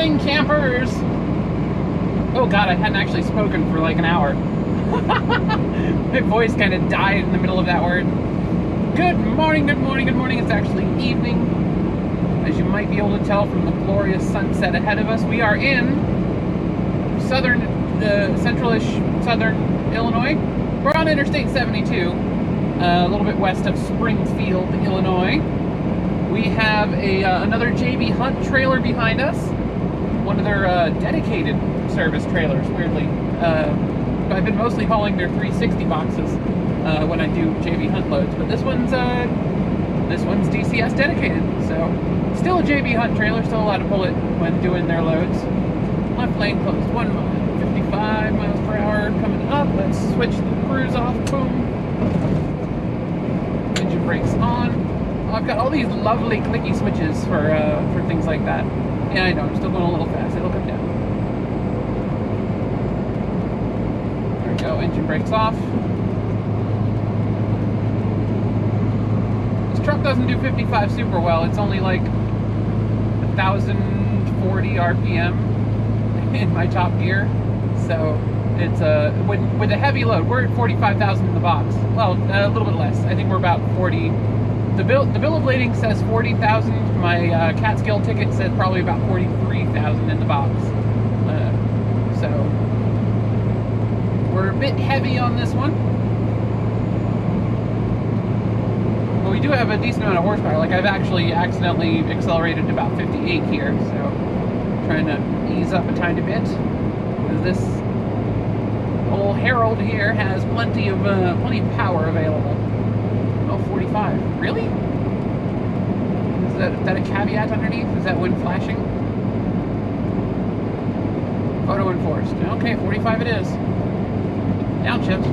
morning, campers! Oh god, I hadn't actually spoken for like an hour. My voice kind of died in the middle of that word. Good morning, good morning, good morning. It's actually evening. As you might be able to tell from the glorious sunset ahead of us, we are in central-ish southern Illinois. We're on Interstate 72, a little bit west of Springfield, Illinois. We have another JB Hunt trailer behind us. One of their dedicated service trailers, weirdly. I've been mostly hauling their 360 boxes when I do JB Hunt loads, but this one's DCS dedicated, so still a JB Hunt trailer, still allowed to pull it when doing their loads. Left lane closed, 1 mile, 55 miles per hour coming up. Let's switch the cruise off, boom. Engine brakes on. I've got all these lovely clicky switches for things like that. Yeah, I know, I'm still going a little fast, it'll come down. There we go, engine brakes off. This truck doesn't do 55 super well, it's only like 1,040 RPM in my top gear. So it's with a heavy load, we're at 45,000 in the box. Well, a little bit less. I think we're about 40. The bill of lading says 40,000. My Catskill ticket said probably about 43,000 in the box. So we're a bit heavy on this one, but we do have a decent amount of horsepower. Like I've actually accidentally accelerated to about 58 here, so trying to ease up a tiny bit. Because this old Herald here has plenty of power available. Oh, 45. Really? Is that a caveat underneath? Is that wind flashing? Photo enforced. Okay, 45 it is. Down chips.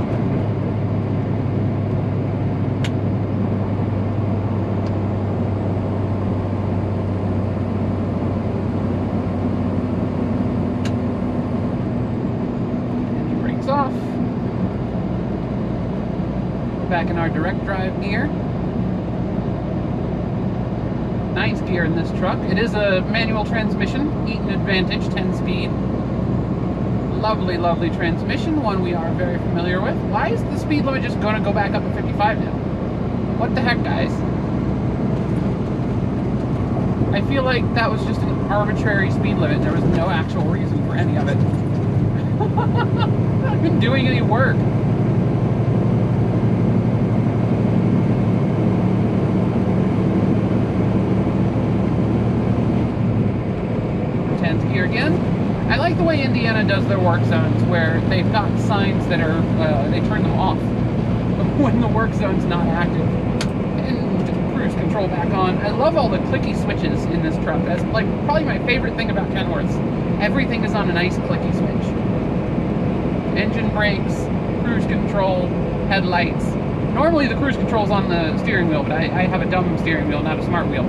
Engine brakes off. Back in our direct drive gear. Nice gear in this truck. It is a manual transmission, Eaton Advantage, 10-speed. Lovely, lovely transmission, one we are very familiar with. Why is the speed limit just going to go back up to 55 now? What the heck, guys? I feel like that was just an arbitrary speed limit. There was no actual reason for any of it. I've been doing any work. Gear again. I like the way Indiana does their work zones, where they've got signs that are they turn them off when the work zone's not active. And cruise control back on. I love all the clicky switches in this truck. That's like probably my favorite thing about Kenworths. Everything is on a nice clicky switch. Engine brakes, cruise control, headlights. Normally the cruise control's on the steering wheel, but I have a dumb steering wheel, not a smart wheel.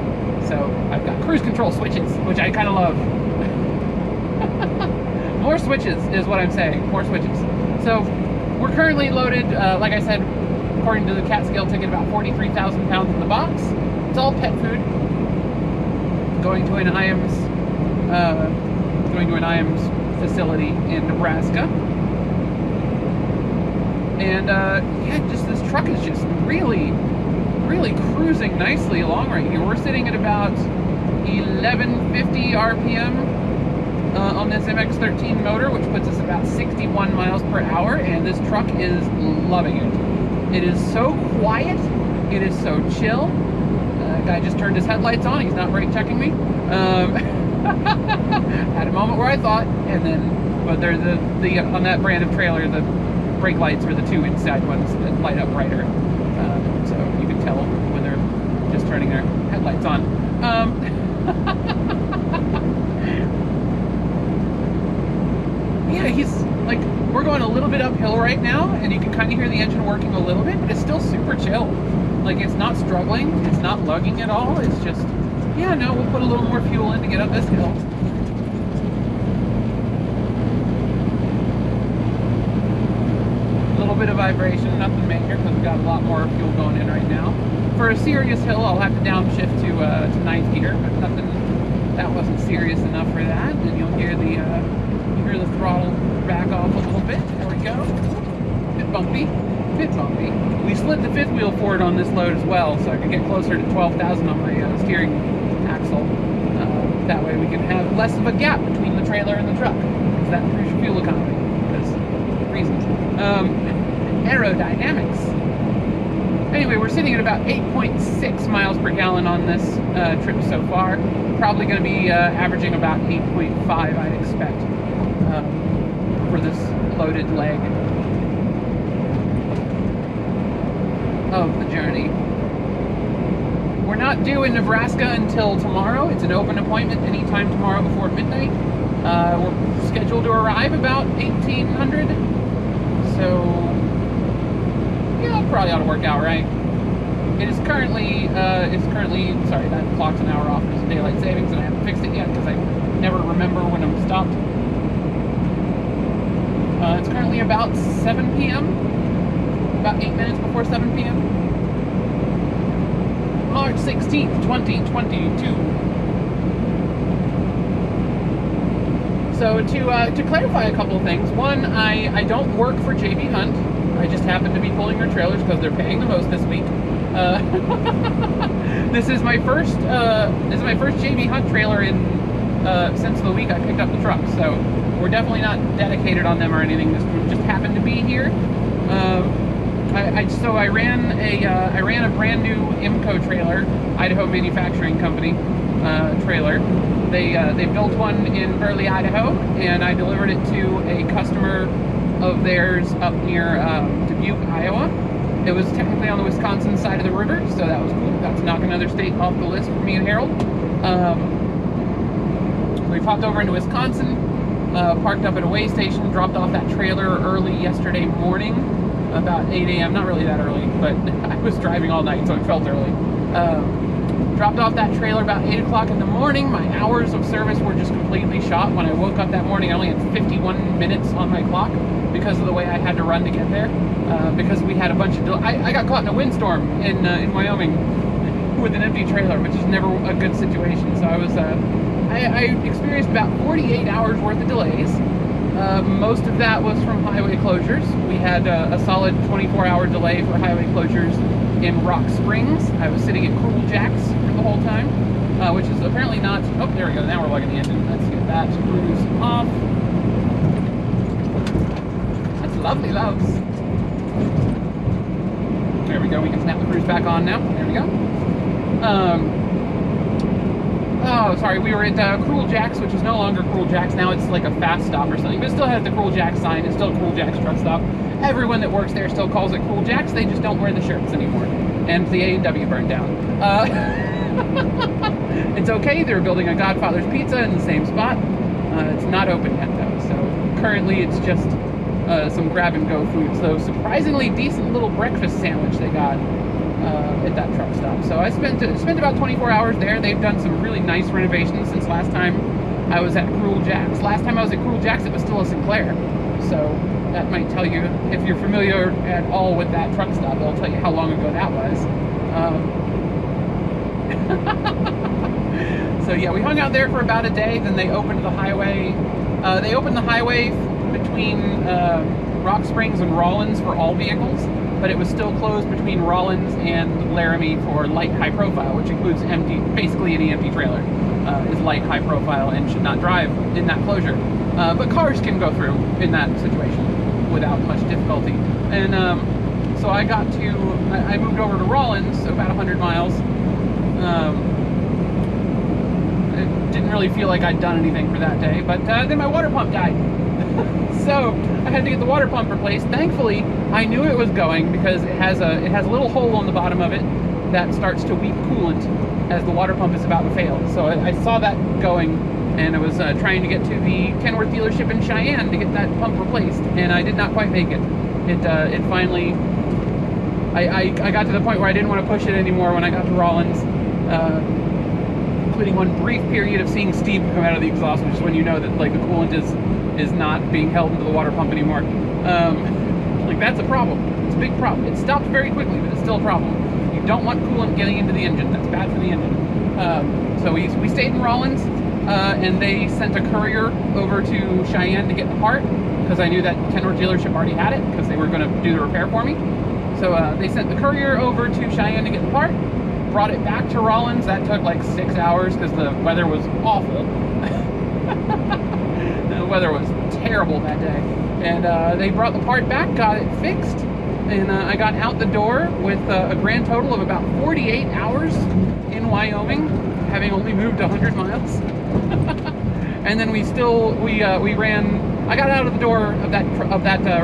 So I've got cruise control switches, which I kind of love. More switches is what I'm saying. More switches. So we're currently loaded, like I said, according to the Catskill ticket, about 43,000 pounds in the box. It's all pet food. Going to an IAMS facility in Nebraska. And yeah, just this truck is just really, really cruising nicely along right here. We're sitting at about 1150 RPM. On this MX-13 motor, which puts us about 61 miles per hour, and this truck is loving it. It is so quiet, it is so chill. Guy just turned his headlights on, he's not brake checking me. Had a moment where I thought, and then, but they're on that brand of trailer, the brake lights are the two inside ones that light up brighter. So you can tell when they're just turning their headlights on. Yeah, he's like, we're going a little bit uphill right now, and you can kind of hear the engine working a little bit, but it's still super chill. Like, it's not struggling, it's not lugging at all, it's just, yeah, no, we'll put a little more fuel in to get up this hill. A little bit of vibration, nothing major, because we've got a lot more fuel going in right now. For a serious hill, I'll have to downshift to ninth gear, but nothing that wasn't serious enough for that. Then you'll hear the throttle back off a little bit. There we go. Bit bumpy. Bit bumpy. We slid the fifth wheel forward on this load as well, so I could get closer to 12,000 on my steering axle. That way we can have less of a gap between the trailer and the truck, because that improves your fuel economy, because reasons. Aerodynamics. Anyway, we're sitting at about 8.6 miles per gallon on this trip so far. Probably going to be averaging about 8.5, I'd expect, for this loaded leg of the journey. We're not due in Nebraska until tomorrow. It's an open appointment anytime tomorrow before midnight. We're scheduled to arrive about 1800. So, yeah, probably ought to work out right. It is currently, sorry, that clock's an hour off because of daylight savings, and I haven't fixed it yet because I never remember when I'm stopped. It's currently about 7 p.m., about 8 minutes before 7 p.m. March 16th, 2022. So to clarify a couple of things. One, I don't work for JB Hunt. I just happen to be pulling their trailers because they're paying the most this week. This is my first JB Hunt trailer in since the week I picked up the truck. So we're definitely not dedicated on them or anything. This just happened to be here. I ran a brand new IMCO trailer, Idaho Manufacturing Company trailer. They built one in Burley, Idaho, and I delivered it to a customer of theirs up near Dubuque, Iowa. It was technically on the Wisconsin side of the river, so that was cool. Got to knock another state off the list for me and Harold. We popped over into Wisconsin, parked up at a way station, dropped off that trailer early yesterday morning, about 8 a.m. Not really that early, but I was driving all night, so it felt early. Dropped off that trailer about 8 o'clock in the morning. My hours of service were just completely shot. When I woke up that morning, I only had 51 minutes on my clock because of the way I had to run to get there. Because we had a bunch of... I got caught in a windstorm in Wyoming with an empty trailer, which is never a good situation. So I experienced about 48 hours worth of delays. Most of that was from highway closures. We had a solid 24-hour delay for highway closures in Rock Springs. I was sitting at Cruel Jack's for the whole time, which is apparently not... Oh, there we go. Now we're lugging the engine. Let's get that cruise off. That's lovely, loves. There we go. We can snap the cruise back on now. There we go. Oh, sorry, we were at Cruel Jack's, which is no longer Cruel Jack's. Now it's like a fast stop or something, but it still has the Cruel Jack's sign. It's still Cruel Jack's truck stop. Everyone that works there still calls it Cruel Jack's. They just don't wear the shirts anymore. And the A&W burned down. It's okay. They're building a Godfather's Pizza in the same spot. It's not open yet, though. So currently it's just some grab-and-go food. So surprisingly decent little breakfast sandwich they got at that truck stop. So I spent about 24 hours there. They've done some really nice renovations since last time I was at Cruel Jack's. Last time I was at Cruel Jack's, it was still a Sinclair. So that might tell you, if you're familiar at all with that truck stop, it'll tell you how long ago that was. So yeah, we hung out there for about a day. Then they opened the highway. They opened the highway between Rock Springs and Rawlins for all vehicles, but it was still closed between Rawlins and Laramie for light high profile, which includes basically any empty trailer is light high profile and should not drive in that closure. But cars can go through in that situation without much difficulty. And so I moved over to Rawlins, about 100 miles. It didn't really feel like I'd done anything for that day, but then my water pump died. So I had to get the water pump replaced. Thankfully, I knew it was going because it has a little hole on the bottom of it that starts to weep coolant as the water pump is about to fail. So I saw that going, and I was trying to get to the Kenworth dealership in Cheyenne to get that pump replaced, and I did not quite make it. It finally... I got to the point where I didn't want to push it anymore when I got to Rawlins, including one brief period of seeing steam come out of the exhaust, which is when you know that like the coolant is not being held into the water pump anymore. Like that's a problem. It's a big problem. It stopped very quickly, but it's still a problem. You don't want coolant getting into the engine. That's bad for the engine. So we stayed in Rawlins. and they sent a courier over to Cheyenne to get the part, because I knew that Kenworth dealership already had it, because they were going to do the repair for me. So they sent the courier over to Cheyenne to get the part, brought it back to Rollins. That took like 6 hours because the weather was awful. The weather was terrible that day. And they brought the part back, got it fixed, and I got out the door with a grand total of about 48 hours in Wyoming, having only moved 100 miles. And then we ran. I got out of the door of that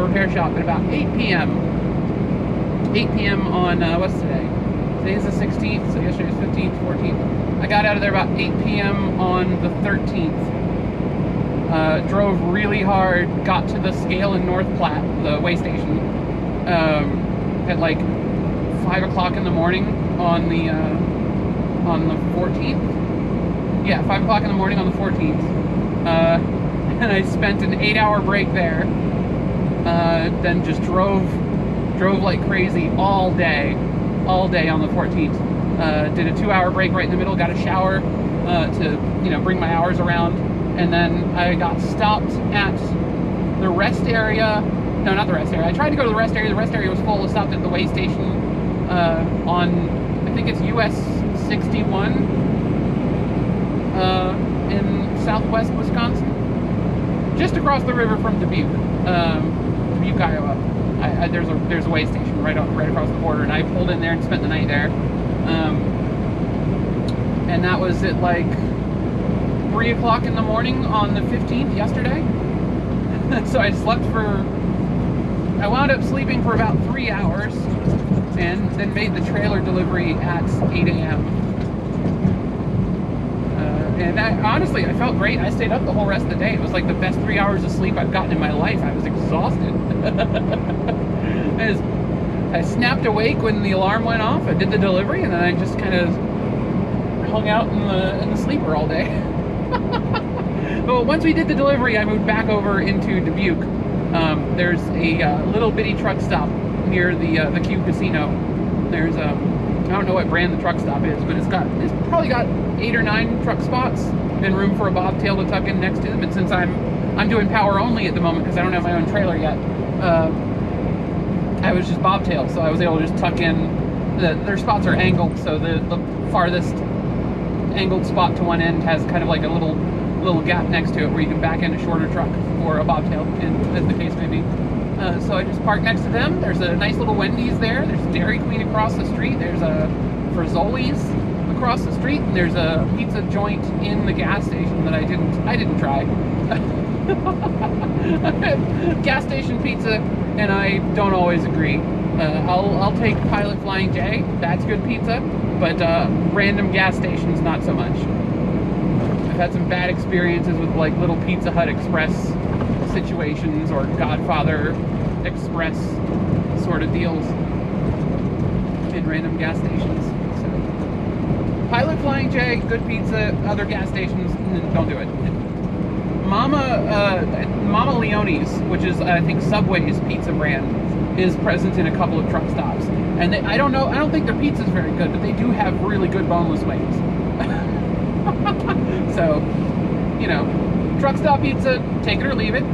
repair shop at about 8 p.m. 8 p.m. on what's today? Today's the 16th, so yesterday was 15th, 14th. I got out of there about 8 p.m. on the 13th. Drove really hard, got to the scale in North Platte, the weigh station, at like 5 o'clock in the morning on the 14th. Yeah, 5 o'clock in the morning on the 14th. And I spent an 8-hour break there. Then just drove like crazy all day on the 14th. Did a 2-hour break right in the middle, got a shower to bring my hours around, and then I got stopped at the rest area. No, not the rest area. I tried to go to the rest area. The rest area was full. I stopped at the weigh station on, I think it's US 61 in southwest Wisconsin, just across the river from Dubuque, Iowa. There's a weigh station right across the border, and I pulled in there and spent the night there. And that was at like 3 o'clock in the morning on the 15th yesterday. So I wound up sleeping for about 3 hours, and then made the trailer delivery at 8 a.m. And honestly, I felt great. I stayed up the whole rest of the day. It was like the best 3 hours of sleep I've gotten in my life. I was exhausted. I snapped awake when the alarm went off. I did the delivery, and then I just kind of hung out in the sleeper all day. But once we did the delivery, I moved back over into Dubuque. There's a little bitty truck stop near the Q Casino. There's I don't know what brand the truck stop is, but it's probably got 8 or 9 truck spots and room for a bobtail to tuck in next to them. And since I'm doing power only at the moment because I don't have my own trailer yet, I was just bobtail, so I was able to just tuck in. Their spots are angled, so the farthest angled spot to one end has kind of like a little gap next to it where you can back in a shorter truck or a bobtail, as the case may be. So I just parked next to them. There's a nice little Wendy's there. There's Dairy Queen across the street. There's a Frizzoli's across the street, and there's a pizza joint in the gas station that I didn't try. Gas station pizza, and I don't always agree. I'll take Pilot Flying J. That's good pizza, but random gas stations, not so much. I've had some bad experiences with like little Pizza Hut Express situations or Godfather Express sort of deals in random gas stations. So, Pilot Flying J, good pizza. Other gas stations, don't do it. Mama Leone's, which is I think Subway's pizza brand, is present in a couple of truck stops, and I don't think their pizza's very good, but they do have really good boneless wings. So, truck stop pizza, take it or leave it.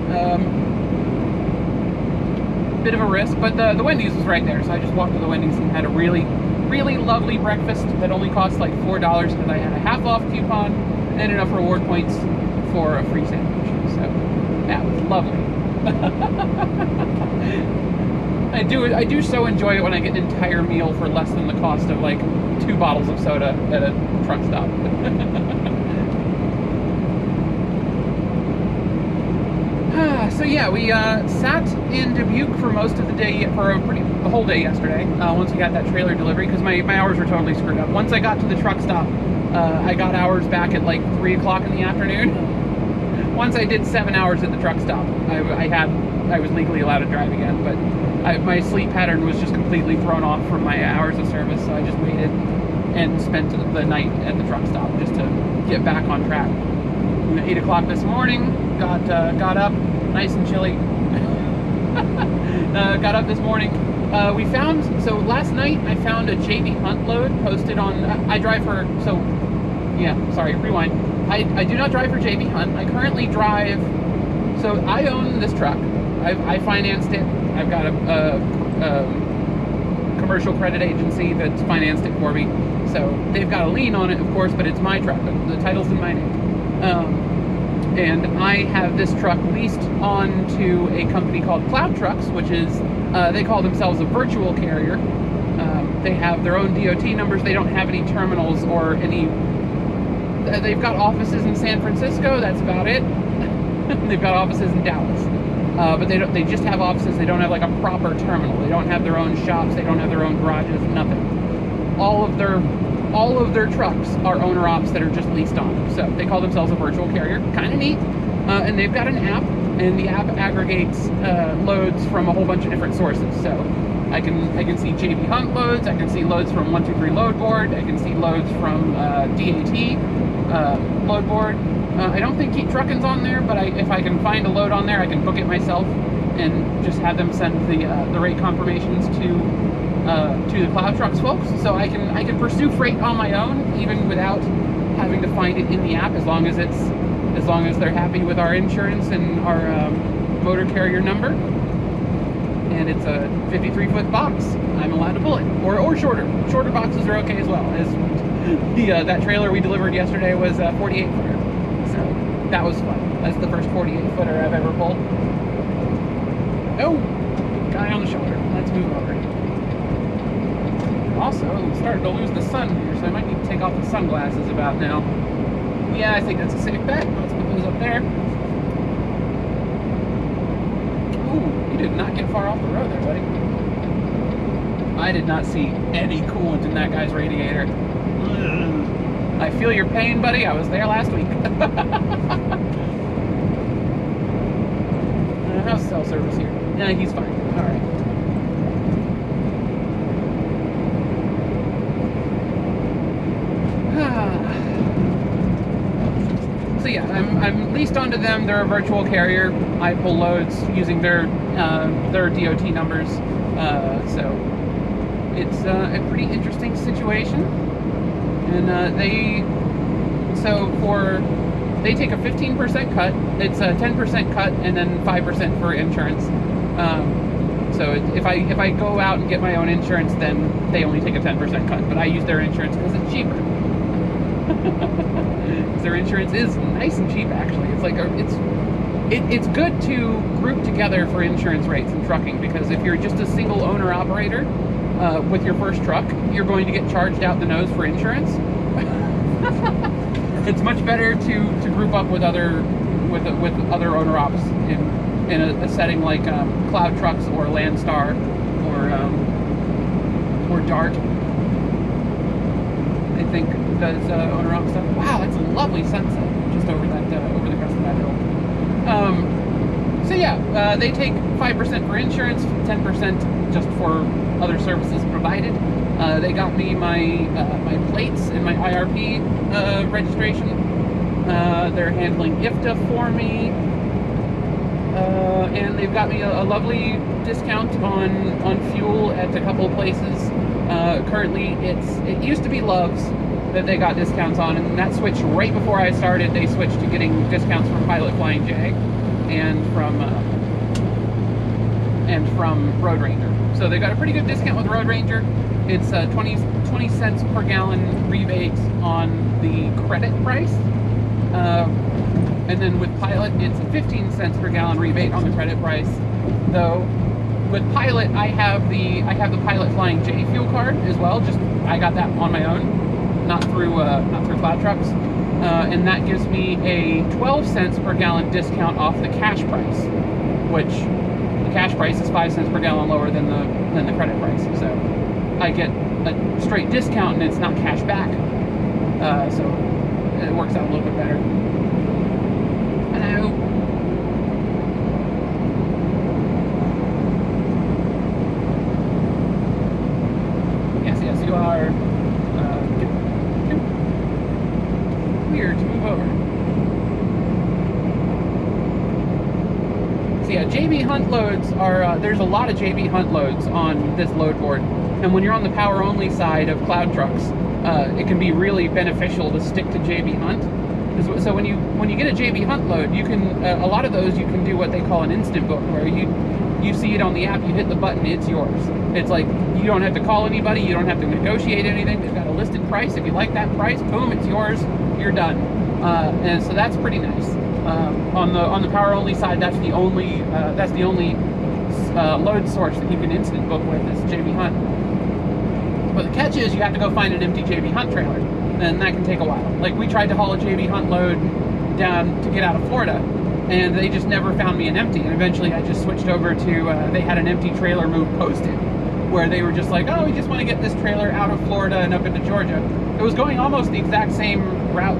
Bit of a risk, but the Wendy's was right there, so I just walked to the Wendy's and had a really, really lovely breakfast that only cost like $4 because I had a half-off coupon and enough reward points for a free sandwich. So that was lovely. I do so enjoy it when I get an entire meal for less than the cost of like 2 bottles of soda at a truck stop. So yeah, we sat in Dubuque for most of the day, the whole day yesterday, once we got that trailer delivery, because my hours were totally screwed up. Once I got to the truck stop, I got hours back at like 3 o'clock in the afternoon. Once I did 7 hours at the truck stop, I was legally allowed to drive again, but my sleep pattern was just completely thrown off from my hours of service, so I just waited and spent the night at the truck stop just to get back on track. 8 o'clock this morning, got up, nice and chilly. Got up this morning. So last night I found a JB Hunt load posted on, I drive for, so Yeah, sorry, rewind. I do not drive for JB Hunt. I currently drive, so I own this truck. I financed it. I've got a commercial credit agency that's financed it for me. So they've got a lien on it, of course, but it's my truck. The title's in my name. And I have this truck leased on to a company called Cloud Trucks, which is, they call themselves a virtual carrier. They have their own DOT numbers. They don't have any terminals or any... They've got offices in San Francisco, that's about it. They've got offices in Dallas. But they just have offices. They don't have like a proper terminal. They don't have their own shops. They don't have their own garages, nothing. All of their trucks are owner ops that are just leased on. So they call themselves a virtual carrier. Kind of neat. And they've got an app, and the app aggregates loads from a whole bunch of different sources. So I can see JB Hunt loads. I can see loads from 123 Load Board. I can see loads from DAT Load Board. I don't think Keep Truckin's on there, but if I can find a load on there, I can book it myself and just have them send the rate confirmations to the Cloud Trucks folks. So I can pursue freight on my own, even without having to find it in the app, as long as they're happy with our insurance and our motor carrier number. And it's a 53-foot box. I'm allowed to pull it, or shorter. Shorter boxes are okay as well. As that trailer we delivered yesterday was a 48-footer, so that was fun. That's the first 48-footer I've ever pulled. Oh, guy on the shoulder. Let's move over. Also, I'm starting to lose the sun here, so I might need to take off the sunglasses about now. Yeah, I think that's a safe bet. Let's put those up there. Ooh, you did not get far off the road there, buddy. I did not see any coolant in that guy's radiator. I feel your pain, buddy. I was there last week. How's cell service here? Yeah, he's fine. All right. So yeah, I'm leased onto them. They're a virtual carrier. I pull loads using their DOT numbers. So it's a pretty interesting situation. And they take a 15% cut. It's a 10% cut and then 5% for insurance. So if I go out and get my own insurance, then they only take a 10% cut. But I use their insurance because it's cheaper. Their insurance is nice and cheap, actually. It's like it's good to group together for insurance rates in trucking, because if you're just a single owner operator with your first truck, you're going to get charged out the nose for insurance. It's much better to group up with other owner ops in a setting like Cloud Trucks or Landstar or Dart. I think does owner op stuff. Wow, that's a lovely sunset just over the crest of that hill. So yeah, they take 5% for insurance, 10% just for other services provided. They got me my plates and my IRP registration. They're handling IFTA for me, and they've got me a lovely discount on fuel at a couple of places. Currently, it used to be Love's that they got discounts on, and that switched right before I started. They switched to getting discounts from Pilot Flying J and from Road Ranger. So they got a pretty good discount with Road Ranger. It's 20 cents per gallon rebate on the credit price, and then with Pilot, it's 15 cents per gallon rebate on the credit price. Though with Pilot, I have the Pilot Flying J fuel card as well. Just I got that on my own, not through Cloud Trucks, and that gives me a 12 cents per gallon discount off the cash price, which the cash price is 5 cents per gallon lower than the credit price. So I get a straight discount and it's not cash back. So it works out a little bit better. Hello. Yes, you are. Weird to move over. So yeah, JB Hunt loads are, there's a lot of JB Hunt loads on this load board. And when you're on the power only side of Cloud Trucks, it can be really beneficial to stick to JB Hunt. So when you get a JB Hunt load, you can a lot of those you can do what they call an instant book, where you see it on the app, you hit the button, it's yours. It's like you don't have to call anybody, you don't have to negotiate anything. They've got a listed price. If you like that price, boom, it's yours. You're done. And so that's pretty nice. On the power only side, that's the only load source that you can instant book with is JB Hunt. But the catch is you have to go find an empty JB Hunt trailer, and that can take a while. Like we tried to haul a JB Hunt load down to get out of Florida, and they just never found me an empty. And eventually I just switched over to, they had an empty trailer move posted, where they were just like, oh, we just want to get this trailer out of Florida and up into Georgia. It was going almost the exact same route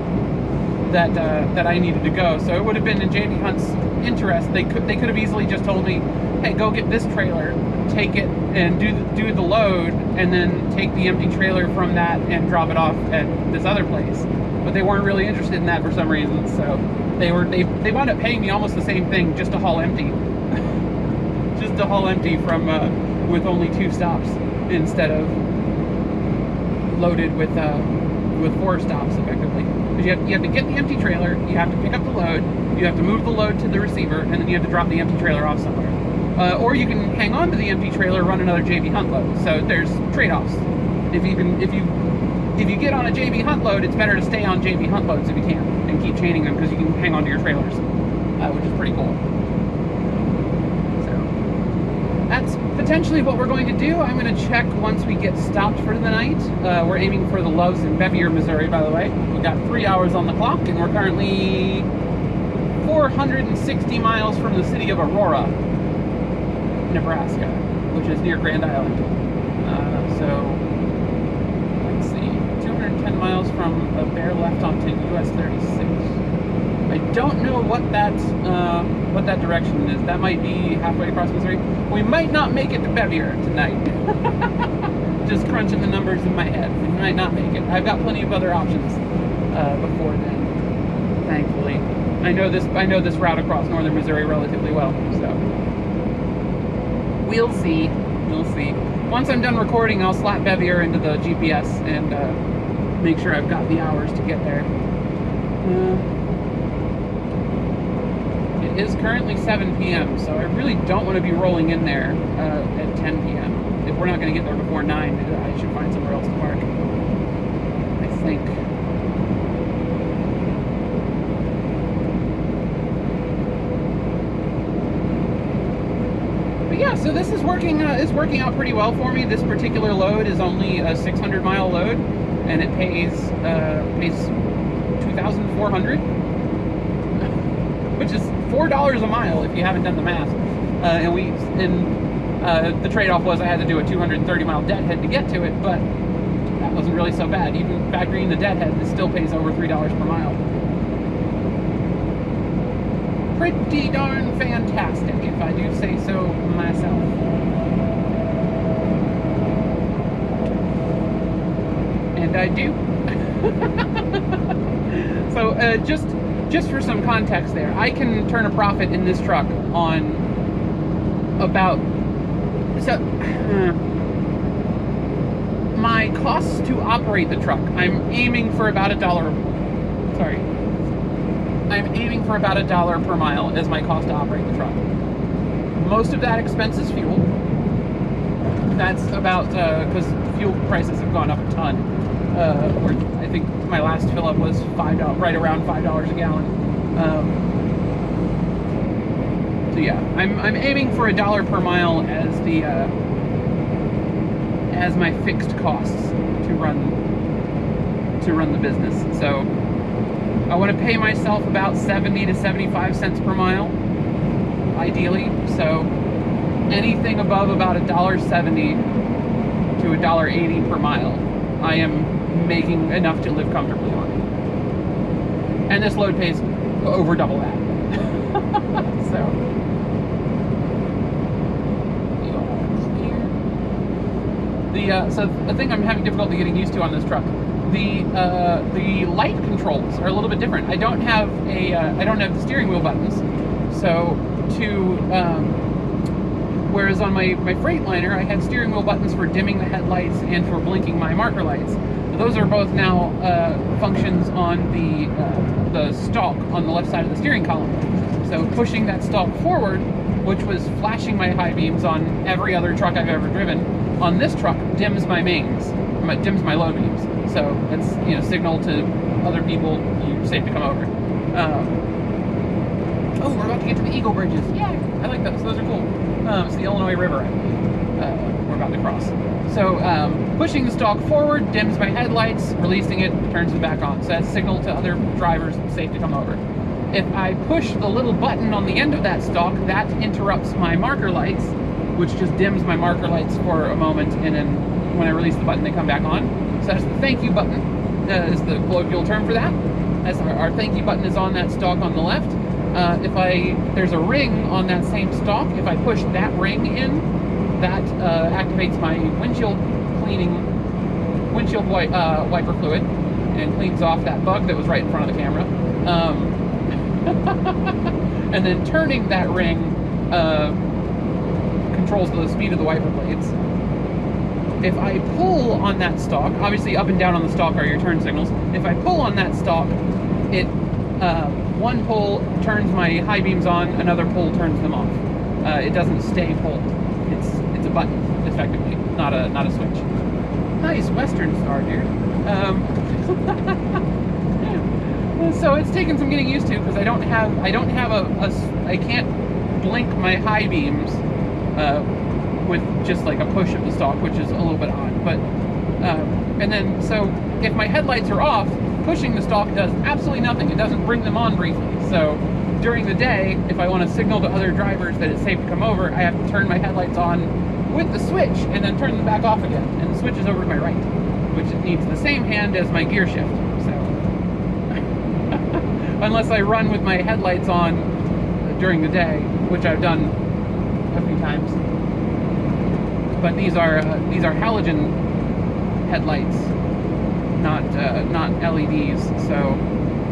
that I needed to go. So it would have been in JB Hunt's interest. They could have easily just told me, hey, go get this trailer, take it and do the load, and then take the empty trailer from that and drop it off at this other place. But they weren't really interested in that for some reason. So they wound up paying me almost the same thing just to haul empty. Just to haul empty from with only 2 stops instead of loaded with 4 stops effectively. Because you have to get the empty trailer, you have to pick up the load, you have to move the load to the receiver, and then you have to drop the empty trailer off somewhere. Or you can hang on to the empty trailer, run another JB Hunt load. So there's trade-offs. If you get on a JB Hunt load, it's better to stay on JB Hunt loads if you can, and keep chaining them, because you can hang on to your trailers, which is pretty cool. So that's potentially what we're going to do. I'm going to check once we get stopped for the night. We're aiming for the Loves in Bevier, Missouri, by the way. We've got 3 hours on the clock, and we're currently 460 miles from the city of Aurora, Nebraska, which is near Grand Island. So let's see, 210 miles from a bare left onto US 36. I don't know what that direction is. That might be halfway across Missouri. We might not make it to Bevier tonight. Just crunching the numbers in my head. We might not make it. I've got plenty of other options before then, thankfully. I know this route across northern Missouri relatively well, so we'll see. We'll see. Once I'm done recording, I'll slap Bevier into the GPS and make sure I've got the hours to get there. It is currently 7 p.m., so I really don't want to be rolling in there at 10 p.m. If we're not going to get there before 9, I should find somewhere else to park, I think. But yeah, so this is working out pretty well for me. This particular load is only a 600-mile load, and it pays $2,400, which is $4 a mile if you haven't done the math. The trade-off was I had to do a 230-mile deadhead to get to it, but that wasn't really so bad. Even factoring the deadhead, it still pays over $3 per mile. Pretty darn fantastic, if I do say so myself. And I do. So just for some context there, I can turn a profit in this truck on about, so my costs to operate the truck, I'm aiming for about I'm aiming for about $1 per mile as my cost to operate the truck. Most of that expense is fuel. That's about, because fuel prices have gone up a ton. I think my last fill up was right around $5 a gallon. So yeah, I'm aiming for $1 per mile as the as my fixed costs to run the business. So I want to pay myself about 70 to 75 cents per mile, ideally. So anything above about $1.70 to $1.80 per mile, I am making enough to live comfortably on. And this load pays over double that. So the thing I'm having difficulty getting used to on this truck, the light controls are a little bit different. I don't have the steering wheel buttons. So whereas on my Freightliner, I had steering wheel buttons for dimming the headlights and for blinking my marker lights. Those are both now functions on the stalk on the left side of the steering column. So pushing that stalk forward, which was flashing my high beams on every other truck I've ever driven, on this truck dims my mains, dims my low beams. So it's, you know, signal to other people you're safe to come over. Oh, we're about to get to the Eagle Bridges. Yay! I like those. Those are cool. It's the Illinois River, I believe, we're about to cross. So pushing the stalk forward dims my headlights, releasing it turns it back on. So that's signal to other drivers safe to come over. If I push the little button on the end of that stalk, that interrupts my marker lights, which just dims my marker lights for a moment, and then when I release the button, they come back on. So that's the thank you button, is the colloquial term for that. That's our thank you button is on that stalk on the left. There's a ring on that same stalk. If I push that ring in, that activates my windshield wiper fluid and cleans off that bug that was right in front of the camera. And then turning that ring controls the speed of the wiper blades. If I pull on that stalk, obviously up and down on the stalk are your turn signals. If I pull on that stalk, it one pull turns my high beams on, another pull turns them off. It doesn't stay pulled. It's a button, effectively, not a switch. Nice Western Star, dude. So it's taken some getting used to because I can't blink my high beams with just like a push of the stalk, which is a little bit odd. But and then so if my headlights are off, pushing the stalk does absolutely nothing. It doesn't bring them on briefly. So during the day, if I want to signal to other drivers that it's safe to come over, I have to turn my headlights on with the switch and then turn them back off again. And the switch is over to my right, which needs the same hand as my gear shift. So unless I run with my headlights on during the day, which I've done a few times. But these are halogen headlights, not LEDs, so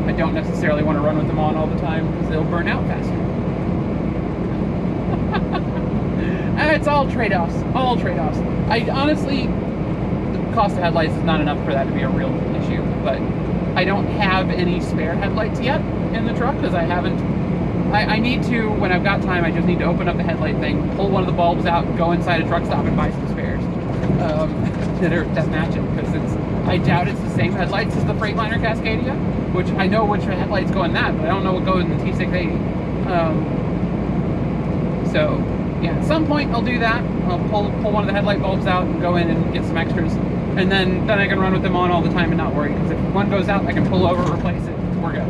I don't necessarily want to run with them on all the time because they'll burn out faster. It's all trade-offs, I honestly, the cost of headlights is not enough for that to be a real issue, but I don't have any spare headlights yet in the truck because I need to, when I've got time, I just need to open up the headlight thing, pull one of the bulbs out, go inside a truck stop and buy some spares that match it, because I doubt it's the same headlights as the Freightliner Cascadia, which I know which headlights go in that, but I don't know what goes in the T680. So yeah, at some point I'll do that. I'll pull one of the headlight bulbs out and go in and get some extras, and then I can run with them on all the time and not worry, because if one goes out, I can pull over, replace it, we're good.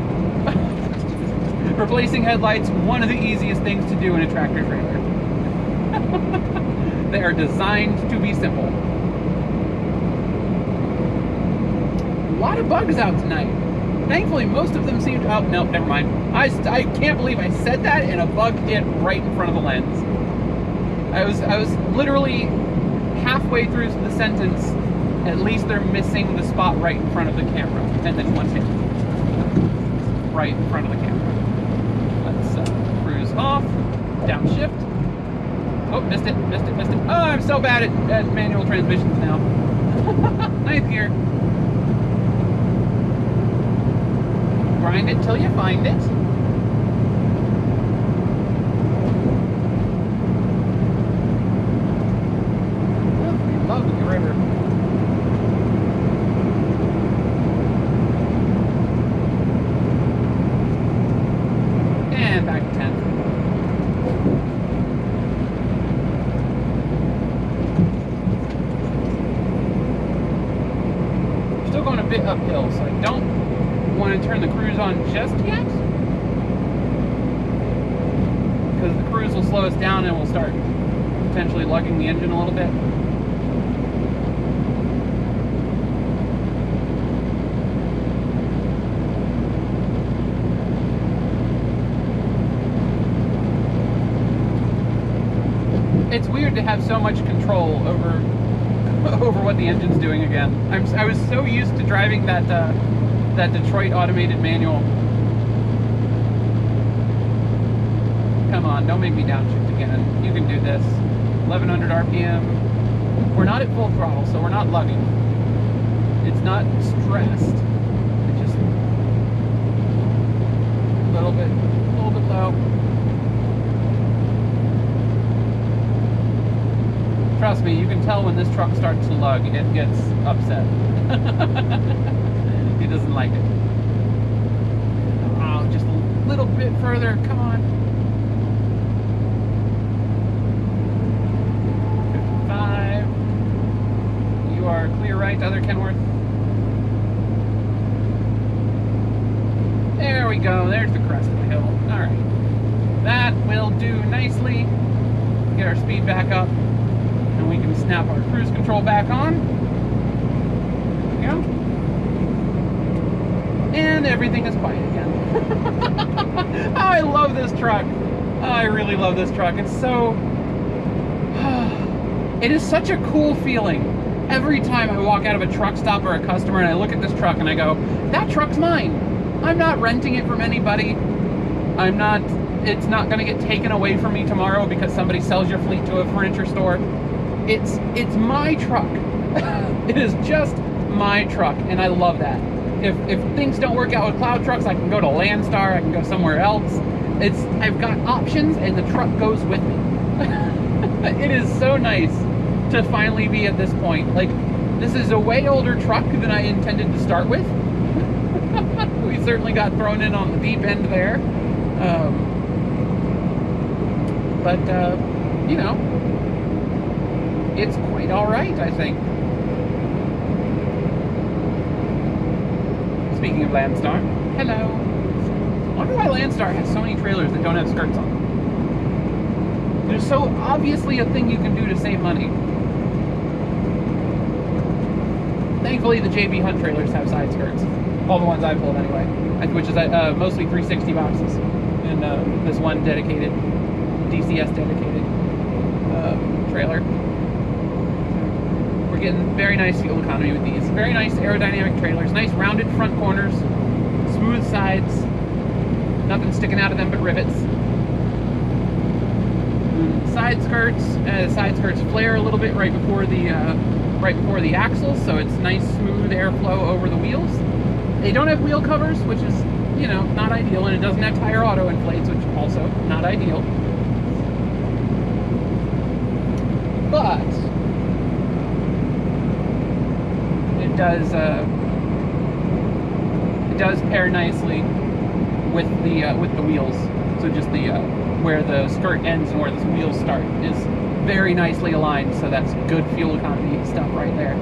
Replacing headlights, one of the easiest things to do in a tractor trailer. They are designed to be simple. A lot of bugs out tonight. Thankfully, most of them seem to... Oh, no, never mind. I can't believe I said that and a bug hit right in front of the lens. I was literally halfway through the sentence. At least they're missing the spot right in front of the camera. And then one hit. Right in front of the camera. Let's cruise off. Downshift. Oh, missed it. Oh, I'm so bad at manual transmissions now. Ninth gear. Grind it till you find it. Lovely river. And back to 10. Still going a bit uphill, so I don't want to turn the cruise on just yet, because the cruise will slow us down and we'll start potentially lugging the engine a little bit. It's weird to have so much control over what the engine's doing again. I was so used to driving that Detroit automated manual. Come on, don't make me downshift again. You can do this. 1100 RPM. We're not at full throttle, so we're not lugging. It's not stressed. It's just a little bit low. Trust me, you can tell when this truck starts to lug, it gets upset. He doesn't like it. Oh, just a little bit further, come on. 55. You are clear right, other Kenworth. There we go, there's the crest of the hill. All right, that will do nicely. Get our speed back up. And we can snap our cruise control back on. There we go. And everything is quiet again. Oh, I love this truck. Oh, I really love this truck. It's so... It is such a cool feeling. Every time I walk out of a truck stop or a customer and I look at this truck and I go, that truck's mine. I'm not renting it from anybody. It's not gonna get taken away from me tomorrow because somebody sells your fleet to a furniture store. It's my truck. It is just my truck, and I love that. If things don't work out with plow trucks, I can go to Landstar, I can go somewhere else. I've got options, and the truck goes with me. It is so nice to finally be at this point. Like, this is a way older truck than I intended to start with. We certainly got thrown in on the deep end there. You know, it's quite all right, I think. Speaking of Landstar, hello. I wonder why Landstar has so many trailers that don't have skirts on them. There's so obviously a thing you can do to save money. Thankfully, the JB Hunt trailers have side skirts. All the ones I pulled anyway, which is mostly 360 boxes, and this one dedicated, DCS dedicated trailer. We're getting very nice fuel economy with these. Very nice aerodynamic trailers, nice rounded front corners, smooth sides, nothing sticking out of them but rivets. Side skirts flare a little bit right before the axles, so it's nice smooth airflow over the wheels. They don't have wheel covers, which is, you know, not ideal, and it doesn't have tire auto inflates, which is also not ideal. But it does pair nicely with the wheels. So just the where the skirt ends and where the wheels start is very nicely aligned. So that's good fuel economy stuff right there.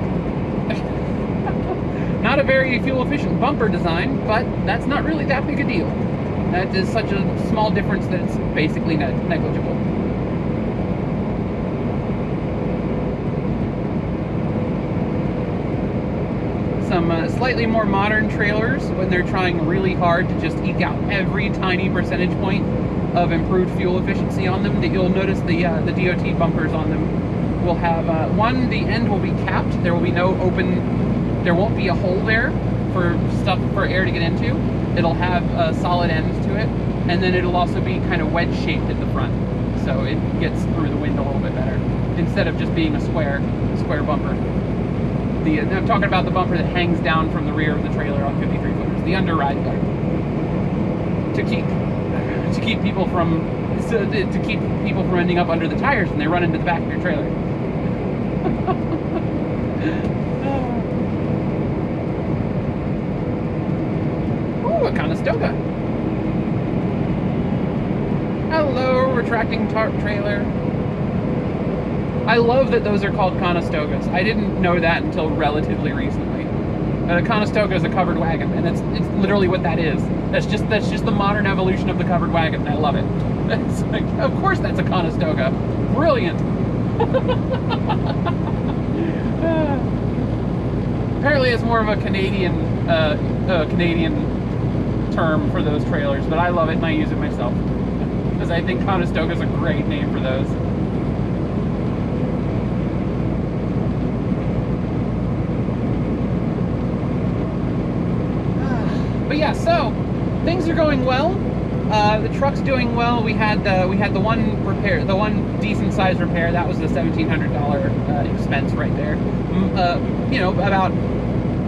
Not a very fuel efficient bumper design, but that's not really that big a deal. That is such a small difference that it's basically negligible. Some slightly more modern trailers, when they're trying really hard to just eke out every tiny percentage point of improved fuel efficiency on them, that you'll notice the DOT bumpers on them will have, one, the end will be capped. There will be no open, there won't be a hole there for air to get into. It'll have a solid end to it, and then it'll also be kind of wedge shaped at the front, so it gets through the wind a little bit better, instead of just being a square bumper. I'm talking about the bumper that hangs down from the rear of the trailer on 53 footers, the underride guard, to keep people from ending up under the tires when they run into the back of your trailer. Ooh, a Conestoga. Hello, retracting tarp trailer. I love that those are called Conestogas. I didn't know that until relatively recently. A Conestoga is a covered wagon, and it's literally what that is. That's just the modern evolution of the covered wagon, and I love it. It's like, of course that's a Conestoga. Brilliant. Apparently it's more of a Canadian term for those trailers, but I love it and I use it myself. Because I think Conestoga is a great name for those. But yeah, so things are going well. The truck's doing well. We had the one repair, the one decent size repair. That was the $1,700 expense right there. You know, about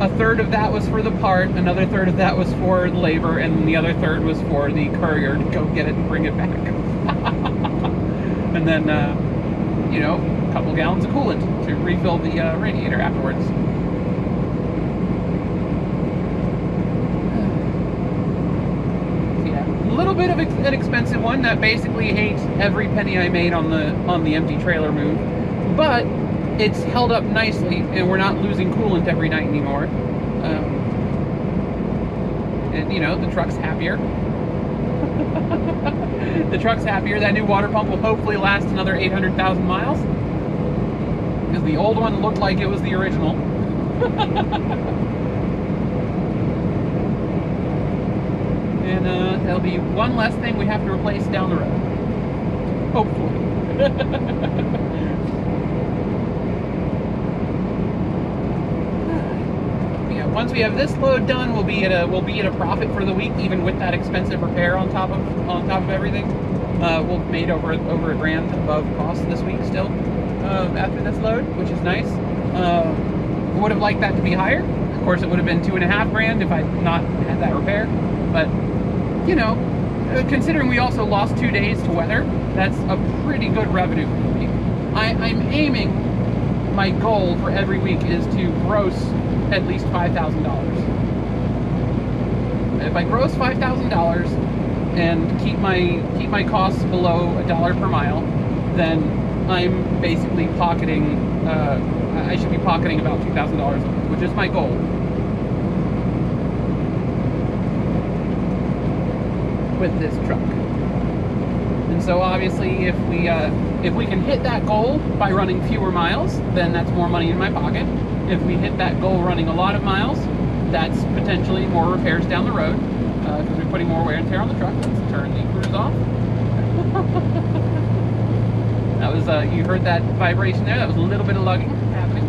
a third of that was for the part, another third of that was for labor, and the other third was for the courier to go get it and bring it back. And then, you know, a couple gallons of coolant to refill the radiator afterwards. So yeah, a little bit of an expensive one that basically ate every penny I made on the empty trailer move, but it's held up nicely, and we're not losing coolant every night anymore. And, you know, the truck's happier. The truck's happier. That new water pump will hopefully last another 800,000 miles. Because the old one looked like it was the original. And there'll be one less thing we have to replace down the road. Hopefully. Once we have this load done, we'll be at a profit for the week, even with that expensive repair on top of everything. We'll have made over $1,000 above cost this week still after this load, which is nice. Would have liked that to be higher. Of course, it would have been $2,500 if I'd not had that repair. But you know, considering we also lost 2 days to weather, that's a pretty good revenue for the week. I'm aiming. My goal for every week is to gross at least $5,000. If I gross $5,000 and keep my costs below $1 per mile, then I'm basically pocketing. I should be pocketing about $2,000, which is my goal. With this truck. And so obviously, if we can hit that goal by running fewer miles, then that's more money in my pocket. If we hit that goal running a lot of miles, that's potentially more repairs down the road, because we're putting more wear and tear on the truck. Let's turn the cruise off. That was, you heard that vibration there? That was a little bit of lugging happening.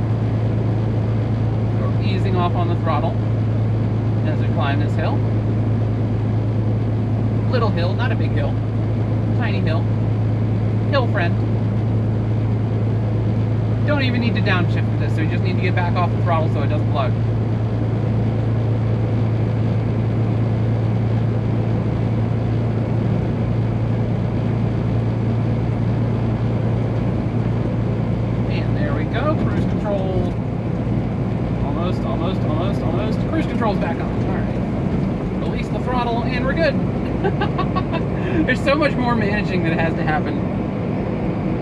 We're easing off on the throttle as we climb this hill. Little hill, not a big hill. Tiny hill. Hill friend. Don't even need to downshift with this, so you just need to get back off the throttle so it doesn't lug. And there we go, cruise control. Almost. Cruise control's back on. Alright. Release the throttle and we're good. There's so much more managing that has to happen.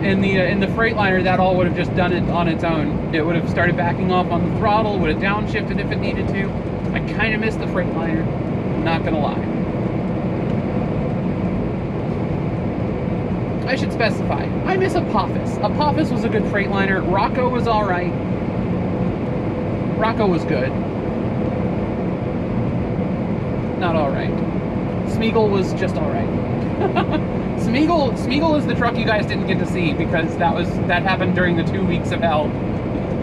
In the Freightliner, that all would have just done it on its own. It would have started backing off on the throttle, would have downshifted if it needed to. I kind of miss the Freightliner, not gonna lie. I should specify, I miss Apophis. Apophis was a good Freightliner. Rocco was alright. Rocco was good. Not alright. Smeagol was just alright. Smeagol is the truck you guys didn't get to see because that happened during the 2 weeks of hell.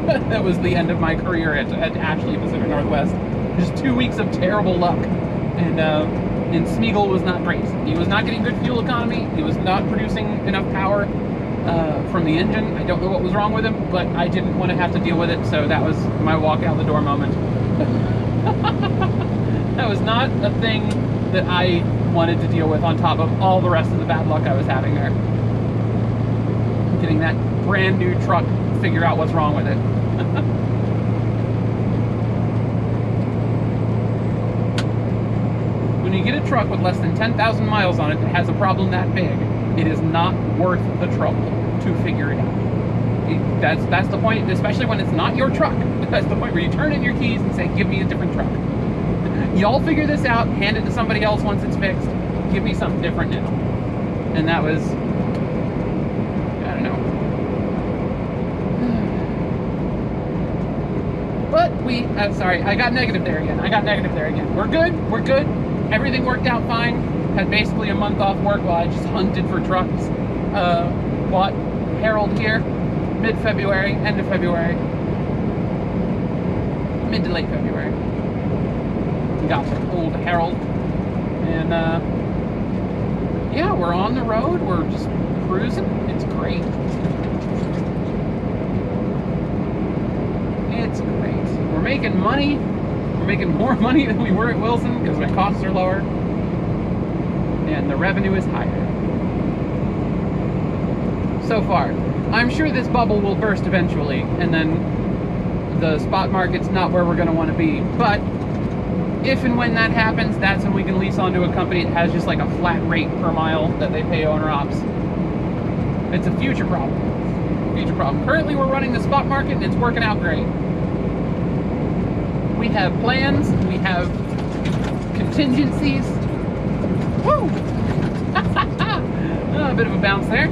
That was the end of my career at Ashley Pacific Northwest. Just 2 weeks of terrible luck, and Smeagol was not great. He was not getting good fuel economy. He was not producing enough power from the engine. I don't know what was wrong with him, but I didn't want to have to deal with it, so that was my walk out the door moment. That was not a thing that I wanted to deal with on top of all the rest of the bad luck I was having there. Getting that brand new truck, figure out what's wrong with it. When you get a truck with less than 10,000 miles on it that has a problem that big, it is not worth the trouble to figure it out. That's the point, especially when it's not your truck. That's the point where you turn in your keys and say, give me a different truck. Y'all figure this out, hand it to somebody else once it's fixed, give me something different now. And that was, I don't know. But sorry, I got negative there again. We're good. Everything worked out fine. Had basically a month off work while I just hunted for trucks. Bought Harold here, mid-February, end of February. Mid to late February. Got old Harold, and yeah, we're on the road. We're just cruising. It's great. It's great. We're making money. making more money than we were at Wilson because my costs are lower and the revenue is higher. So far. I'm sure this bubble will burst eventually, and then the spot market's not where we're going to want to be. But if and when that happens, that's when we can lease onto a company that has just like a flat rate per mile that they pay owner-ops. It's a future problem. Future problem. Currently, we're running the spot market, and it's working out great. We have plans. We have contingencies. Woo! A bit of a bounce there.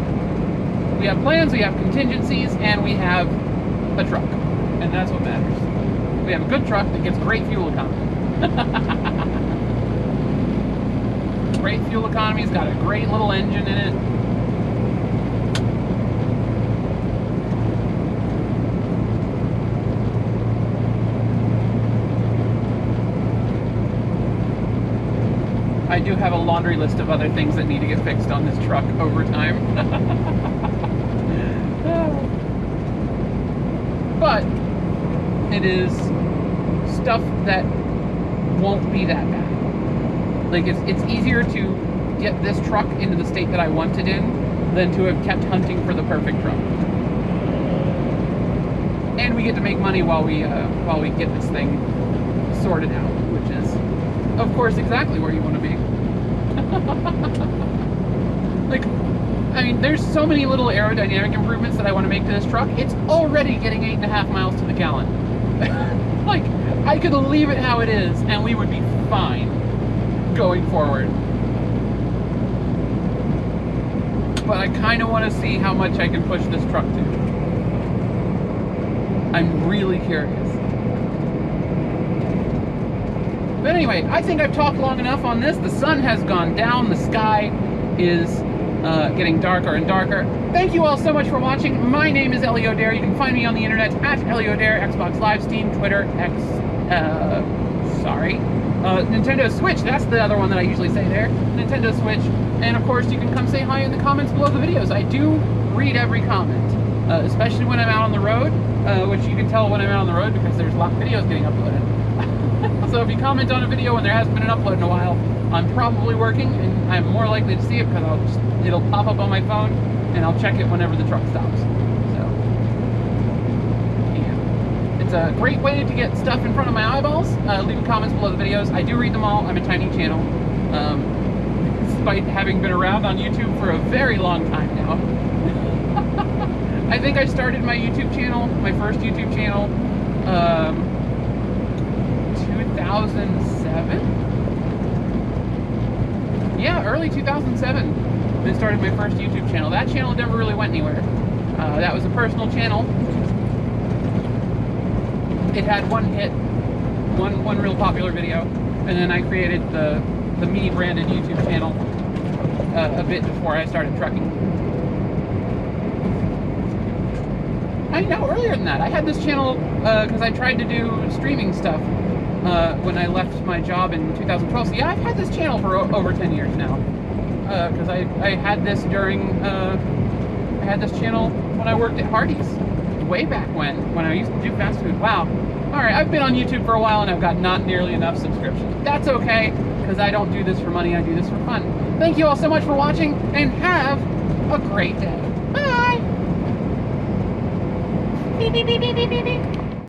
We have plans, we have contingencies, and we have a truck. And that's what matters. We have a good truck that gets great fuel economy. Great fuel economy, it's got a great little engine in it. I do have a laundry list of other things that need to get fixed on this truck over time. But it is stuff that won't be that bad. Like it's easier to get this truck into the state that I want it in than to have kept hunting for the perfect truck. And we get to make money while we get this thing sorted out, which is, of course, exactly where you want to be. Like, I mean, there's so many little aerodynamic improvements that I want to make to this truck. It's already getting 8.5 miles to the gallon. Like, I could leave it how it is, and we would be fine going forward. But I kind of want to see how much I can push this truck to. I'm really curious. But anyway, I think I've talked long enough on this. The sun has gone down. The sky is getting darker and darker. Thank you all so much for watching. My name is Ellie O'Dare. You can find me on the internet at Ellie O'Dare, Xbox Live, Steam, Twitter, Nintendo Switch. That's the other one that I usually say there. Nintendo Switch. And of course, you can come say hi in the comments below the videos. I do read every comment, especially when I'm out on the road, which you can tell when I'm out on the road because there's a lot of videos getting uploaded. So if you comment on a video when there hasn't been an upload in a while, I'm probably working, and I'm more likely to see it because it'll pop up on my phone, and I'll check it whenever the truck stops. So, yeah. It's a great way to get stuff in front of my eyeballs. Leave comments below the videos. I do read them all. I'm a tiny channel. Despite having been around on YouTube for a very long time now. I think I started my YouTube channel, my first YouTube channel, 2007? Yeah, early 2007. I started my first YouTube channel. That channel never really went anywhere. That was a personal channel. It had one hit, one real popular video, and then I created the me branded YouTube channel a bit before I started trucking. I know, earlier than that. I had this channel because I tried to do streaming stuff when I left my job in 2012. So yeah, I've had this channel for over 10 years now. Because I had this during, I had this channel when I worked at Hardee's. Way back when I used to do fast food. Wow. Alright, I've been on YouTube for a while and I've got not nearly enough subscriptions. That's okay, because I don't do this for money, I do this for fun. Thank you all so much for watching, and have a great day. Bye! Beep, beep, beep, beep, beep, beep.